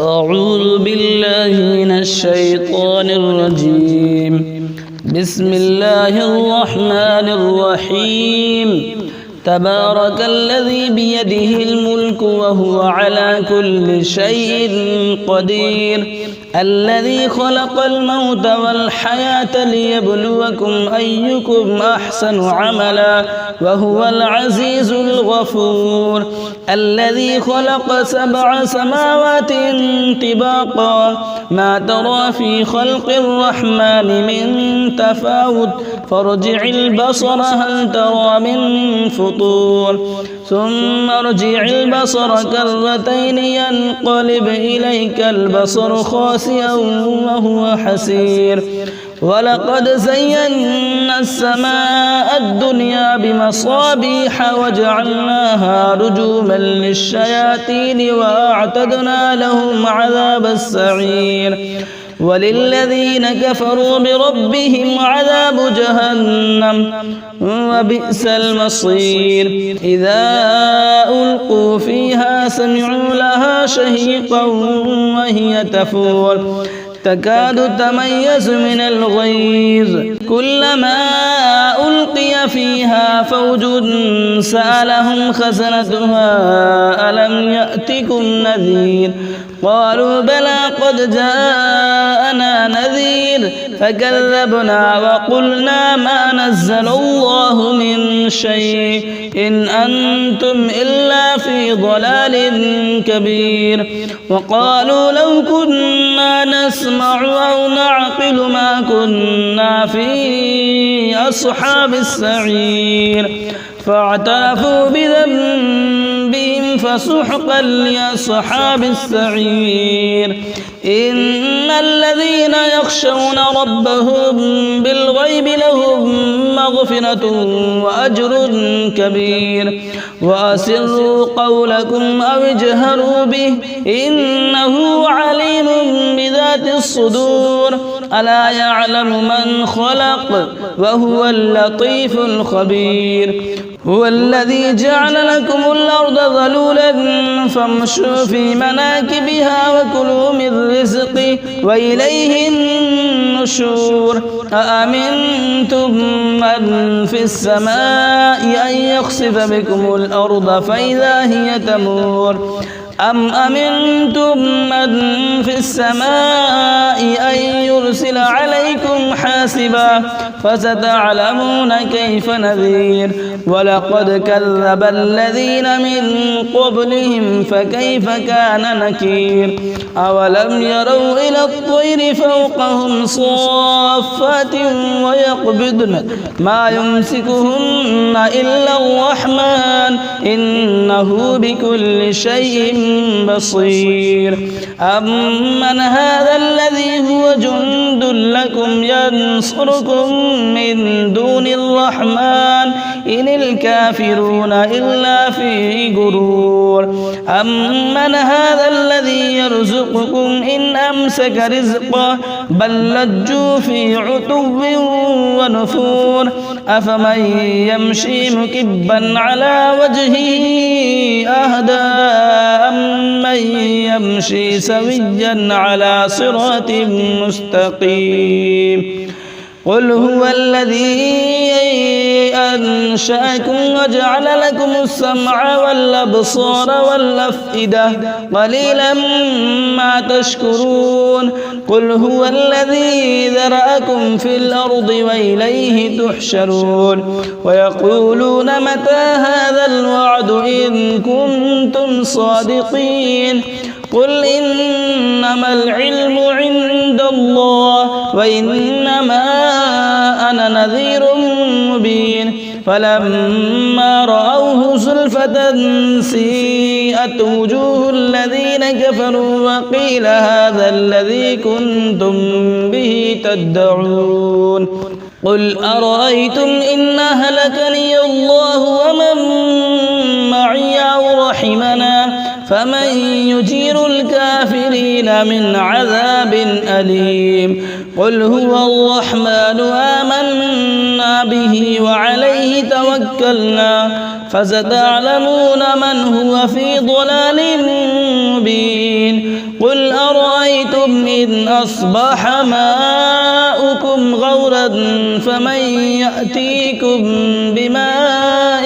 أعوذ بالله من الشيطان الرجيم. بسم الله الرحمن الرحيم. تبارك الذي بيده الملك وهو على كل شيء قدير. الذي خلق الموت والحياة ليبلوكم أيكم أحسن عملا وهو العزيز الغفور. الذي خلق 7 سماوات طباقا ما ترى في خلق الرحمن من تفاوت فارجع البصر هل ترى من فطور ثم ارجع البصر كرتين ينقلب إليك البصر خاسئا وهو حسير. ولقد زينا السماء الدنيا بمصابيح وجعلناها رجوما للشياطين وأعتدنا لهم عذاب السعير. وللذين كفروا بربهم عذاب جهنم وبئس المصير. إذا ألقوا فيها سمعوا لها شهيقا وهي تفور تكاد تميز من الغيظ كلما ألقي فيها فوج سألهم خزنتها ألم يأتكم نذير قالوا بلى قد جاءنا نذير فكذبنا وقلنا ما نزل الله من شيء إن أنتم إلا في ضلال كبير. وقالوا لو كنا نسمع أو نعقل ما كنا في أصحاب السعير فاعترفوا بذنبهم فسحقا لأصحاب السعير. إن الذين يخشون ربهم بالغيب لهم مغفرة وأجر كبير. وأسروا قولكم أو اجهروا به إنه عليم بذات الصدور. ألا يعلم من خلق وهو اللطيف الخبير. هو الذي جعل لكم الأرض ذلولا فامشوا في مناكبها وكلوا من رزقه وإليه النشور. أأمنتم من في السماء أن يخسف بكم الأرض فإذا هي تمور أم أمنتم من في السماء أن يرسل عليكم حاسبا فستعلمون كيف نذير. ولقد كذب الذين من قبلهم فكيف كان نكير. أولم يروا إلى الطير فوقهم صافات ويقبضن ما يمسكهن إلا الرحمن إنه بكل شيء بصير. أمن هذا الذي هو جند لكم ينصركم من دون الرحمن إن الكافرون إلا في غرور. أمن هذا الذي يرزقكم إن أمسك رزقه بل لجوا في عتو ونفور. أفمن يمشي مكبا على وجهه أهدى أمن يمشي سويا على صراط مستقيم. قل هو الذي أنشأكم وجعل لكم السمع والأبصار والأفئدة قليلا ما تشكرون. قل هو الذي ذرأكم في الأرض وإليه تحشرون. ويقولون متى هذا الوعد إن كنتم صادقين. قل إنما العلم عند الله وإنما أنا نذير مبين. فلما رأوه زلفة سيئت وجوه الذين كفروا وقيل هذا الذي كنتم به تدعون. قل أرأيتم إن أهلكني الله ومن معي أو رحمنا فمن يجير الكافرين من عذاب أليم. قل هو الرحمن آمنا به وعليه توكلنا فستعلمون من هو في ضلال مبين قل أرأيتم إن أصبح ماؤكم غورا فمن يأتيكم بماء